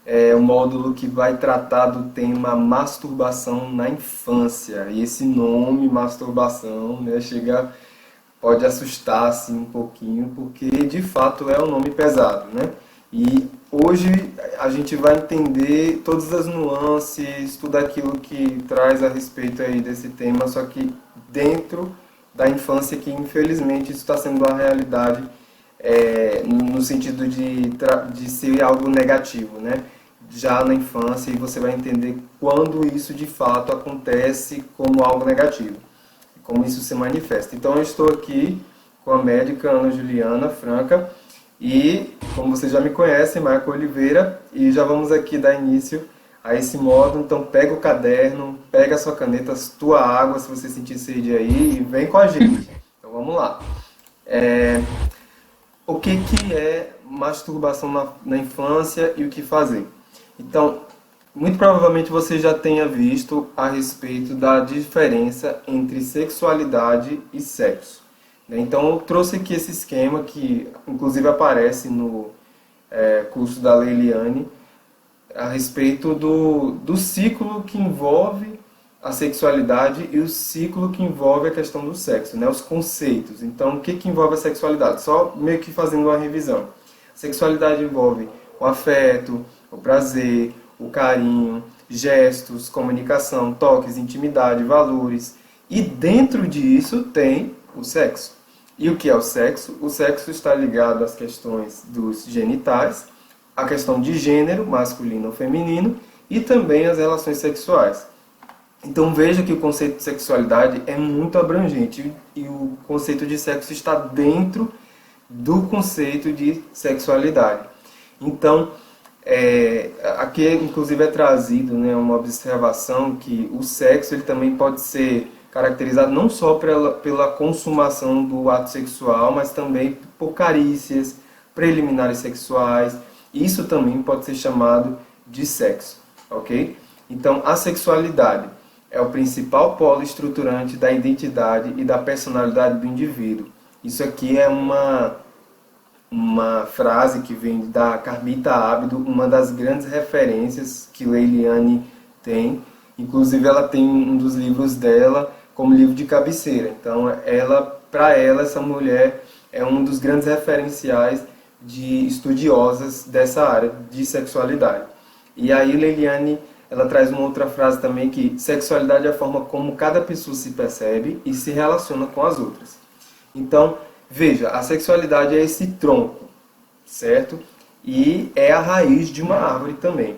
é um módulo que vai tratar do tema masturbação na infância. E esse nome, masturbação, né, pode assustar assim, um pouquinho, porque de fato é um nome pesado, né? E hoje a gente vai entender todas as nuances, tudo aquilo que traz a respeito aí desse tema, só que dentro da infância, que infelizmente isso está sendo uma realidade no sentido de ser algo negativo, né? Já na infância, e você vai entender quando isso de fato acontece como algo negativo, como isso se manifesta. Então eu estou aqui com a médica Ana Juliana Franca e, como vocês já me conhecem, Marco Oliveira, e já vamos aqui dar início a esse módulo. Então pega o caderno, pega a sua caneta, tua água, se você sentir sede aí, e vem com a gente. Então vamos lá. O que é masturbação na infância e o que fazer? Então, muito provavelmente você já tenha visto a respeito da diferença entre sexualidade e sexo, né? Então, eu trouxe aqui esse esquema que, inclusive, aparece no curso da Leiliane, a respeito do ciclo que envolve a sexualidade e o ciclo que envolve a questão do sexo, né? Os conceitos. Então, o que envolve a sexualidade? Só meio que fazendo uma revisão. A sexualidade envolve o afeto, o prazer, o carinho, gestos, comunicação, toques, intimidade, valores. E dentro disso tem o sexo. E o que é o sexo? O sexo está ligado às questões dos genitais, a questão de gênero, masculino ou feminino, e também as relações sexuais. Então veja que o conceito de sexualidade é muito abrangente e o conceito de sexo está dentro do conceito de sexualidade. Então, aqui inclusive é trazido, né, uma observação que o sexo ele também pode ser caracterizado não só pela consumação do ato sexual, mas também por carícias, preliminares sexuais. Isso também pode ser chamado de sexo, ok? Então, a sexualidade é o principal polo estruturante da identidade e da personalidade do indivíduo. Isso aqui é uma frase que vem da Carmita Ábido, uma das grandes referências que Leiliane tem. Inclusive, ela tem um dos livros dela como livro de cabeceira. Então, para ela, essa mulher é um dos grandes referenciais de estudiosas dessa área de sexualidade. E aí, Leiliane, ela traz uma outra frase também, que sexualidade é a forma como cada pessoa se percebe e se relaciona com as outras. Então, veja, a sexualidade é esse tronco, certo? E é a raiz de uma árvore também.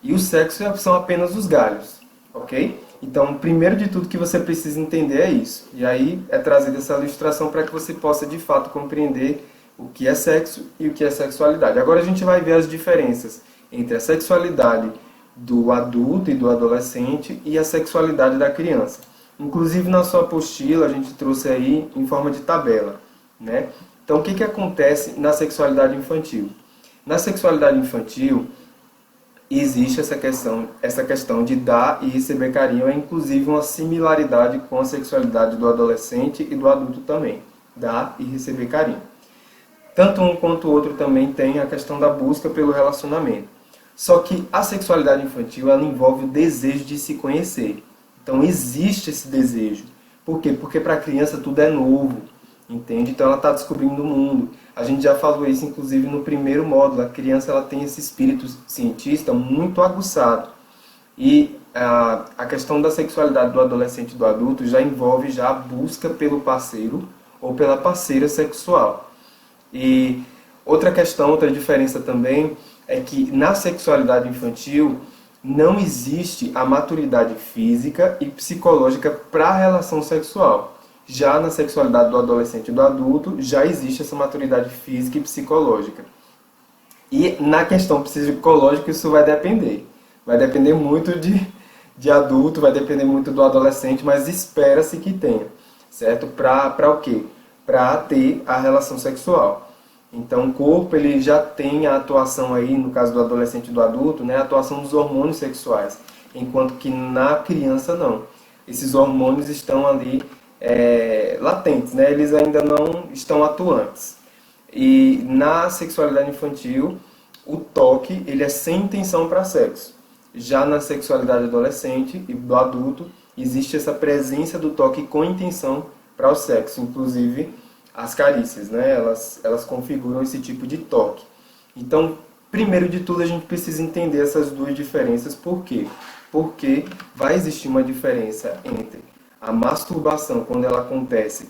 E o sexo são apenas os galhos, ok? Então, primeiro de tudo que você precisa entender é isso. E aí é trazida essa ilustração para que você possa, de fato, compreender o que é sexo e o que é sexualidade. Agora a gente vai ver as diferenças entre a sexualidade do adulto e do adolescente e a sexualidade da criança. Inclusive, na sua apostila, a gente trouxe aí em forma de tabela, né? Então, o que acontece na sexualidade infantil? Na sexualidade infantil, existe essa questão de dar e receber carinho, é inclusive uma similaridade com a sexualidade do adolescente e do adulto também. Dar e receber carinho. Tanto um quanto o outro também tem a questão da busca pelo relacionamento. Só que a sexualidade infantil ela envolve o desejo de se conhecer. Então existe esse desejo. Por quê? Porque para a criança tudo é novo, entende? Então ela está descobrindo o mundo. A gente já falou isso inclusive no primeiro módulo. A criança ela tem esse espírito cientista muito aguçado. E a questão da sexualidade do adolescente e do adulto já envolve já a busca pelo parceiro ou pela parceira sexual. E outra questão, outra diferença também é que na sexualidade infantil não existe a maturidade física e psicológica para a relação sexual. Já na sexualidade do adolescente e do adulto já existe essa maturidade física e psicológica. E na questão psicológica isso vai depender. Vai depender muito de adulto, vai depender muito do adolescente, mas espera-se que tenha, certo? Para o quê? Para ter a relação sexual. Então o corpo ele já tem a atuação aí, no caso do adolescente e do adulto, né, a atuação dos hormônios sexuais, enquanto que na criança não. Esses hormônios estão ali latentes, né, eles ainda não estão atuantes. E na sexualidade infantil, o toque ele é sem intenção para sexo. Já na sexualidade adolescente e do adulto, existe essa presença do toque com intenção para o sexo, inclusive as carícias, né? Elas configuram esse tipo de toque. Então, primeiro de tudo, a gente precisa entender essas duas diferenças. Por quê? Porque vai existir uma diferença entre a masturbação quando ela acontece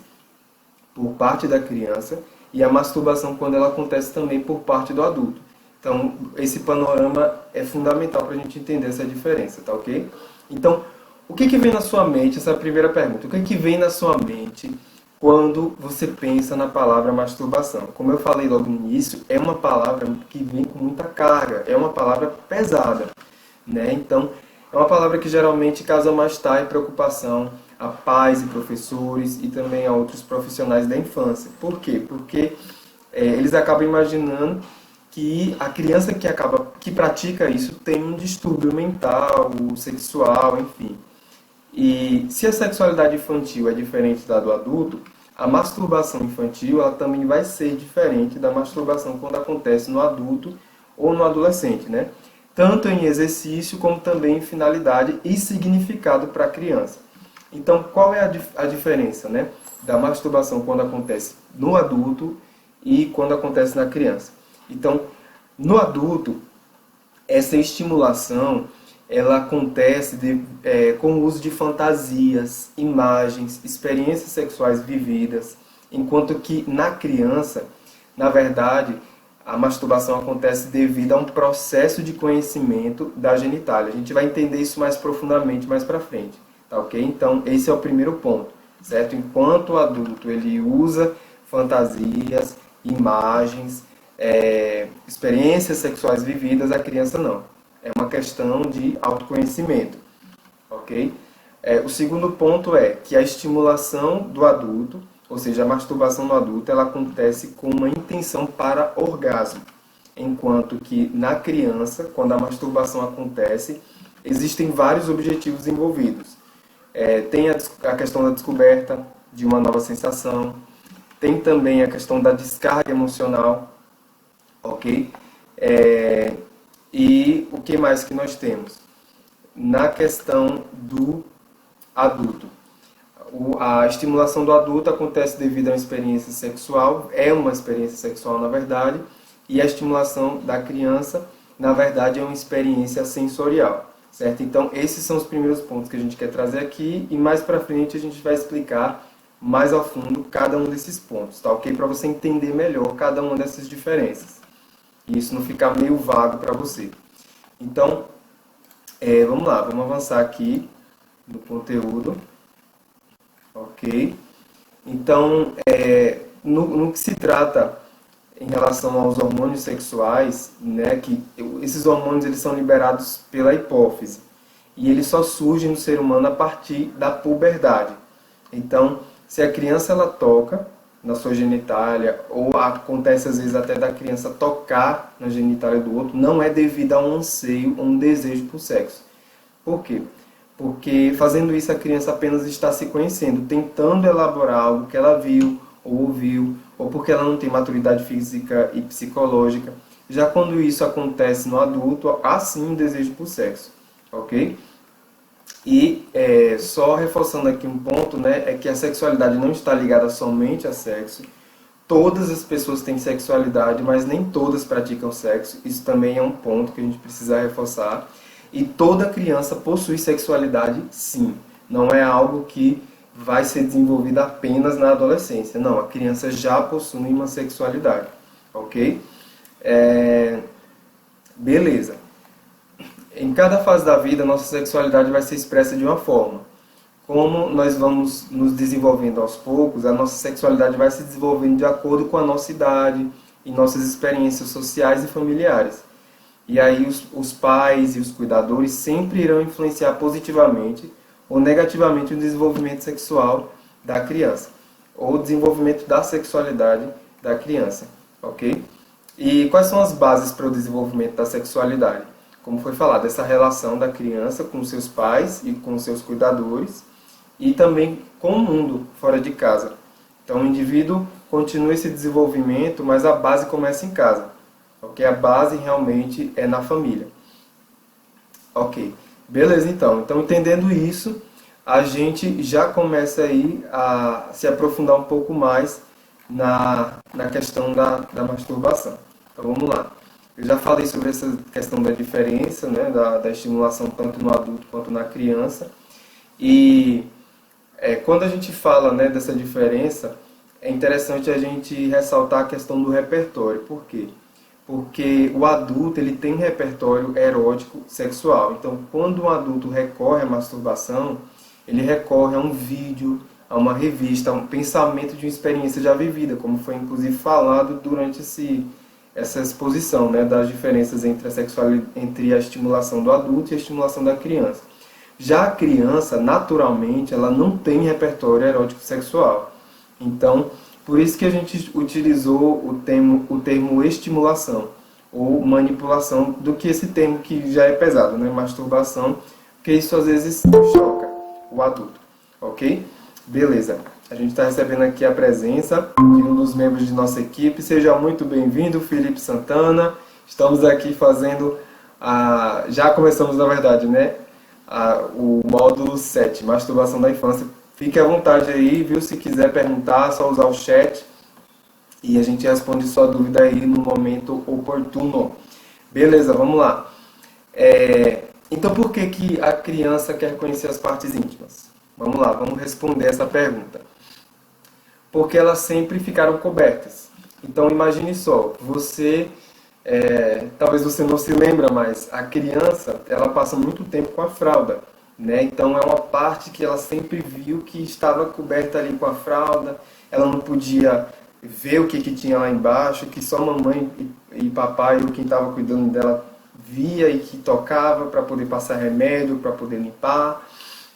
por parte da criança e a masturbação quando ela acontece também por parte do adulto. Então, esse panorama é fundamental para a gente entender essa diferença, tá ok? Então, o que vem na sua mente, essa é a primeira pergunta, o que vem na sua mente quando você pensa na palavra masturbação? Como eu falei logo no início, é uma palavra que vem com muita carga, é uma palavra pesada, né? Então, é uma palavra que geralmente causa mal-estar e preocupação a pais e professores e também a outros profissionais da infância. Por quê? Porque eles acabam imaginando que a criança que pratica isso tem um distúrbio mental, sexual, enfim. E se a sexualidade infantil é diferente da do adulto, a masturbação infantil ela também vai ser diferente da masturbação quando acontece no adulto ou no adolescente, né? Tanto em exercício como também em finalidade e significado para a criança. Então, qual é a diferença, né, da masturbação quando acontece no adulto e quando acontece na criança? Então, no adulto, essa estimulação ela acontece com o uso de fantasias, imagens, experiências sexuais vividas, enquanto que na criança, na verdade, a masturbação acontece devido a um processo de conhecimento da genitália. A gente vai entender isso mais profundamente mais para frente, tá ok? Então, esse é o primeiro ponto, certo? Enquanto o adulto ele usa fantasias, imagens, experiências sexuais vividas, a criança não. É uma questão de autoconhecimento, ok? O segundo ponto é que a estimulação do adulto, ou seja, a masturbação no adulto, ela acontece com uma intenção para orgasmo, enquanto que na criança, quando a masturbação acontece, existem vários objetivos envolvidos. Tem a questão da descoberta de uma nova sensação, tem também a questão da descarga emocional, ok? E o que mais que nós temos? Na questão do adulto. A estimulação do adulto acontece devido a uma experiência sexual, é uma experiência sexual na verdade, e a estimulação da criança, na verdade, é uma experiência sensorial, certo? Então, esses são os primeiros pontos que a gente quer trazer aqui, e mais para frente a gente vai explicar mais a fundo cada um desses pontos, tá ok? Para você entender melhor cada uma dessas diferenças. E isso não ficar meio vago para você. Então, vamos lá, vamos avançar aqui no conteúdo. Ok? Então, no que se trata em relação aos hormônios sexuais, né, que esses hormônios eles são liberados pela hipófise. E eles só surgem no ser humano a partir da puberdade. Então, se a criança ela toca na sua genitália, ou acontece às vezes até da criança tocar na genitália do outro, não é devido a um anseio ou um desejo por sexo. Por quê? Porque fazendo isso a criança apenas está se conhecendo, tentando elaborar algo que ela viu ou ouviu, ou porque ela não tem maturidade física e psicológica. Já quando isso acontece no adulto, há sim um desejo por sexo, ok? E só reforçando aqui um ponto, né, é que a sexualidade não está ligada somente a sexo. Todas as pessoas têm sexualidade, mas nem todas praticam sexo. Isso também é um ponto que a gente precisa reforçar. E toda criança possui sexualidade, sim. Não é algo que vai ser desenvolvido apenas na adolescência. Não, a criança já possui uma sexualidade, ok? Beleza. Em cada fase da vida, nossa sexualidade vai ser expressa de uma forma. Como nós vamos nos desenvolvendo aos poucos, a nossa sexualidade vai se desenvolvendo de acordo com a nossa idade e nossas experiências sociais e familiares. E aí os pais e os cuidadores sempre irão influenciar positivamente ou negativamente o desenvolvimento sexual da criança, ou o desenvolvimento da sexualidade da criança, ok? E quais são as bases para o desenvolvimento da sexualidade? Como foi falado, essa relação da criança com seus pais e com seus cuidadores, e também com o mundo fora de casa. Então o indivíduo continua esse desenvolvimento, mas a base começa em casa. ok? A base realmente é na família. Ok, beleza então. Então, entendendo isso, a gente já começa aí a se aprofundar um pouco mais na questão da masturbação. Então, vamos lá. Eu já falei sobre essa questão da diferença, né, da estimulação tanto no adulto quanto na criança. E quando a gente fala, né, dessa diferença, é interessante a gente ressaltar a questão do repertório. Por quê? Porque o adulto ele tem um repertório erótico sexual. Então, quando um adulto recorre à masturbação, ele recorre a um vídeo, a uma revista, a um pensamento de uma experiência já vivida, como foi inclusive falado durante essa exposição, né, das diferenças entre entre a estimulação do adulto e a estimulação da criança. Já a criança, naturalmente, ela não tem repertório erótico sexual. Então, por isso que a gente utilizou o termo estimulação ou manipulação do que esse termo que já é pesado, né? Masturbação, porque isso às vezes choca o adulto, ok? Beleza, a gente está recebendo aqui a presença de um dos membros de nossa equipe. Seja muito bem-vindo, Felipe Santana. Estamos aqui fazendo, já começamos na verdade, né? O módulo 7, masturbação da infância. Fique à vontade aí, viu? Se quiser perguntar, é só usar o chat e a gente responde sua dúvida aí no momento oportuno. Beleza, vamos lá. Então, por que a criança quer conhecer as partes íntimas? Vamos lá, vamos responder essa pergunta. Porque elas sempre ficaram cobertas. Então, imagine só, talvez você não se lembra, mas a criança, ela passa muito tempo com a fralda. Né? Então é uma parte que ela sempre viu que estava coberta ali com a fralda, ela não podia ver o que tinha lá embaixo, que só mamãe e papai ou quem estava cuidando dela via e que tocava para poder passar remédio, para poder limpar.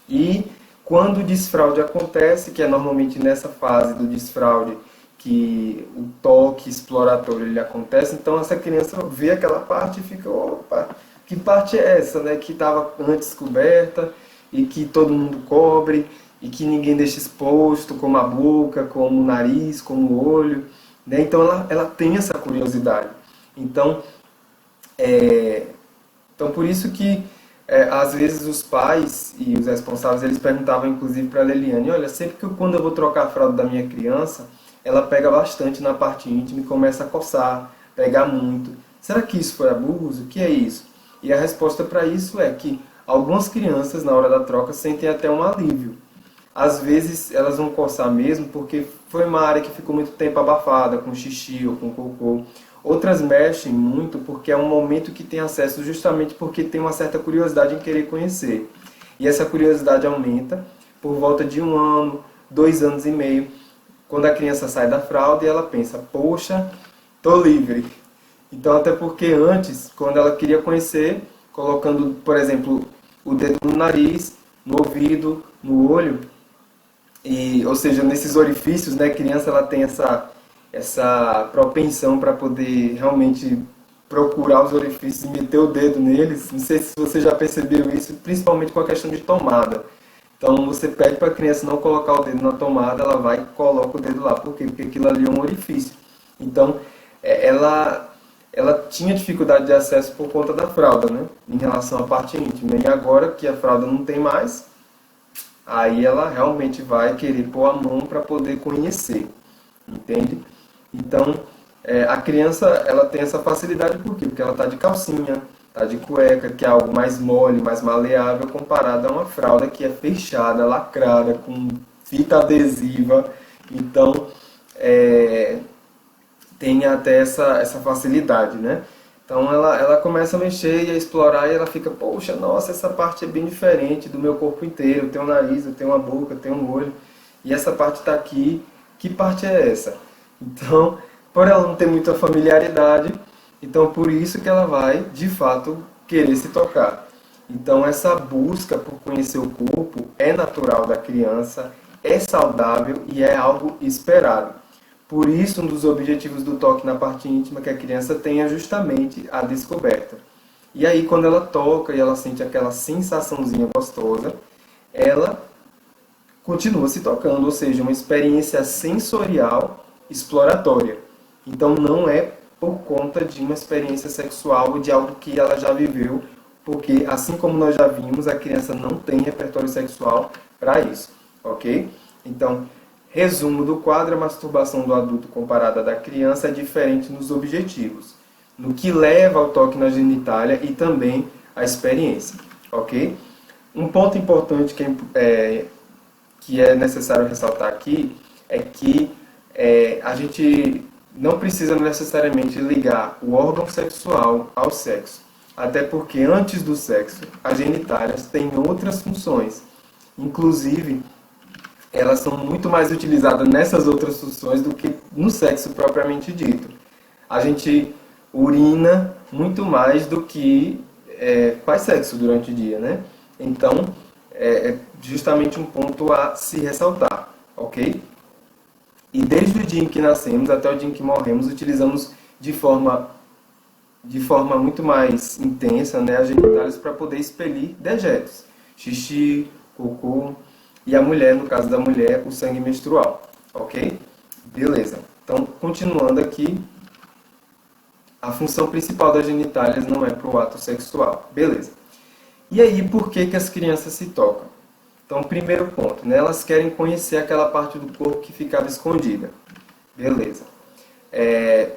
E quando o desfraude acontece, que é normalmente nessa fase do desfraude que o toque exploratório ele acontece, então essa criança vê aquela parte e fica, opa, que parte é essa, né, que estava antes coberta e que todo mundo cobre e que ninguém deixa exposto, como a boca, como o nariz, como o olho, né? Então ela tem essa curiosidade. Então por isso que às vezes os pais e os responsáveis eles perguntavam inclusive para a Leliane, olha, sempre que quando eu vou trocar a fralda da minha criança, ela pega bastante na parte íntima e começa a coçar, pegar muito. Será que isso foi abuso? O que é isso? E a resposta para isso é que algumas crianças, na hora da troca, sentem até um alívio. Às vezes, elas vão coçar mesmo porque foi uma área que ficou muito tempo abafada, com xixi ou com cocô. Outras mexem muito porque é um momento que tem acesso justamente porque tem uma certa curiosidade em querer conhecer. E essa curiosidade aumenta por volta de 1 ano, 2 anos e meio, quando a criança sai da fralda e ela pensa, poxa, tô livre. Então, até porque antes, quando ela queria conhecer, colocando, por exemplo, o dedo no nariz, no ouvido, no olho, ou seja, nesses orifícios, né, a criança ela tem essa propensão para poder realmente procurar os orifícios e meter o dedo neles. Não sei se você já percebeu isso, principalmente com a questão de tomada. Então, você pede para a criança não colocar o dedo na tomada, ela vai e coloca o dedo lá. Por quê? Porque aquilo ali é um orifício. Então, ela tinha dificuldade de acesso por conta da fralda, né? Em relação à parte íntima. E agora que a fralda não tem mais, aí ela realmente vai querer pôr a mão para poder conhecer, entende? Então, a criança ela tem essa facilidade por quê? Porque ela está de calcinha, está de cueca, que é algo mais mole, mais maleável, comparado a uma fralda que é fechada, lacrada, com fita adesiva. Então, tem até essa facilidade, né? Então ela começa a mexer e a explorar e ela fica, poxa, nossa, essa parte é bem diferente do meu corpo inteiro. Eu tenho um nariz, eu tenho uma boca, eu tenho um olho e essa parte está aqui. Que parte é essa? Então, por ela não ter muita familiaridade, então por isso que ela vai, de fato, querer se tocar. Então essa busca por conhecer o corpo é natural da criança, é saudável e é algo esperado. Por isso, um dos objetivos do toque na parte íntima que a criança tem é justamente a descoberta. E aí, quando ela toca e ela sente aquela sensaçãozinha gostosa, ela continua se tocando, ou seja, uma experiência sensorial exploratória. Então, não é por conta de uma experiência sexual ou de algo que ela já viveu, porque assim como nós já vimos, a criança não tem repertório sexual para isso, ok? Então, resumo do quadro: a masturbação do adulto comparada à da criança é diferente nos objetivos, no que leva ao toque na genitália e também à experiência, ok? Um ponto importante que é necessário ressaltar aqui é que a gente não precisa necessariamente ligar o órgão sexual ao sexo, até porque antes do sexo, as genitálias têm outras funções. Inclusive, elas são muito mais utilizadas nessas outras funções do que no sexo propriamente dito. A gente urina muito mais do que faz sexo durante o dia, né? Então, é justamente um ponto a se ressaltar, ok? E desde o dia em que nascemos até o dia em que morremos, utilizamos de forma muito mais intensa, né, as genitálias para poder expelir dejetos, xixi, cocô, e a mulher, no caso da mulher, o sangue menstrual, ok? Beleza. Então, continuando aqui, a função principal das genitálias não é para o ato sexual, beleza. E aí, por que as crianças se tocam? Então, primeiro ponto, né, elas querem conhecer aquela parte do corpo que ficava escondida, beleza.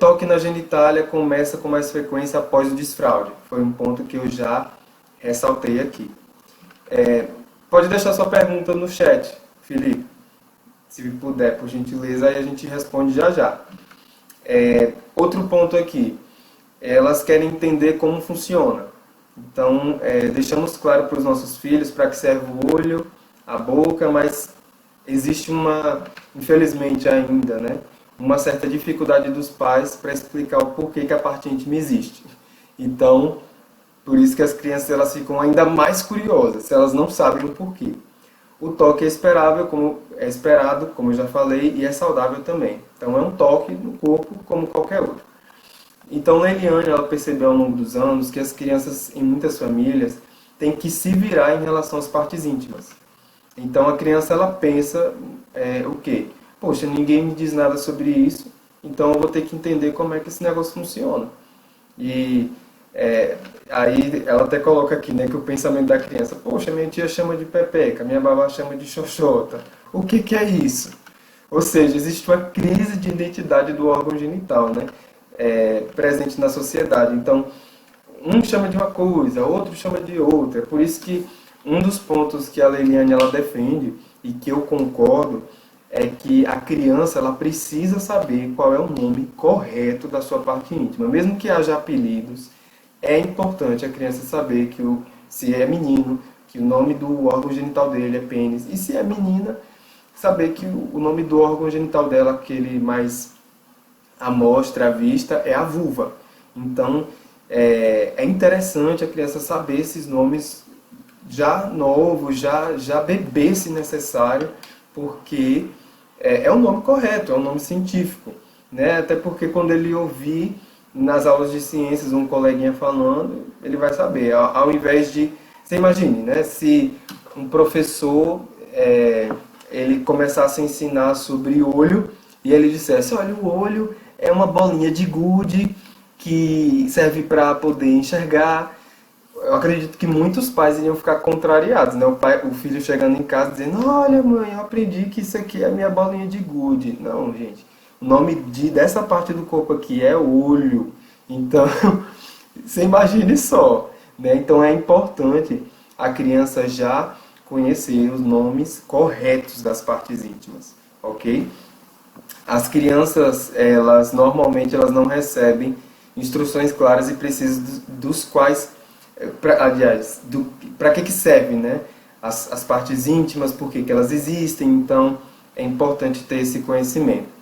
Toque na genitália começa com mais frequência após o desfraude. Foi um ponto que eu já ressaltei aqui. Pode deixar sua pergunta no chat, Felipe. Se puder, por gentileza, aí a gente responde já já. Outro ponto aqui. Elas querem entender como funciona. Então, deixamos claro para os nossos filhos para que serve o olho, a boca, mas existe infelizmente ainda, né, uma certa dificuldade dos pais para explicar o porquê que a parte íntima existe. Então, por isso que as crianças elas ficam ainda mais curiosas, se elas não sabem o porquê. O toque é esperado, como eu já falei, e é saudável também. Então, é um toque no corpo como qualquer outro. Então, Leiliane, ela percebeu ao longo dos anos que as crianças, em muitas famílias, têm que se virar em relação às partes íntimas. Então, a criança, ela pensa o quê? Poxa, ninguém me diz nada sobre isso, então eu vou ter que entender como é que esse negócio funciona. E aí ela até coloca aqui, né, que o pensamento da criança: poxa, minha tia chama de pepeca, minha babá chama de xoxota. O que é isso? Ou seja, existe uma crise de identidade do órgão genital, né, presente na sociedade. Então, um chama de uma coisa, outro chama de outra. Por isso que um dos pontos que a Leiliane ela defende, e que eu concordo, é que a criança ela precisa saber qual é o nome correto da sua parte íntima. Mesmo que haja apelidos, é importante a criança saber se é menino, que o nome do órgão genital dele é pênis. E se é menina, saber que o nome do órgão genital dela, aquele mais à mostra, à vista, é a vulva. Então, é interessante a criança saber esses nomes já novos, já bebê se necessário, porque é o nome correto, é o nome científico, né? Até porque quando ele ouvir nas aulas de ciências um coleguinha falando, ele vai saber. Ao invés de... Você imagine, né? Se um professor ele começasse a ensinar sobre olho e ele dissesse: olha, o olho é uma bolinha de gude que serve para poder enxergar. Eu acredito que muitos pais iriam ficar contrariados, né? O filho chegando em casa dizendo: olha, mãe, eu aprendi que isso aqui é a minha bolinha de gude. Não, gente. O nome dessa parte do corpo aqui é olho. Então, você imagine só, né? Então, é importante a criança já conhecer os nomes corretos das partes íntimas, ok? As crianças, normalmente elas não recebem instruções claras e precisas dos quais... Aliás, para que serve, né? As partes íntimas, por que elas existem. Então, é importante ter esse conhecimento.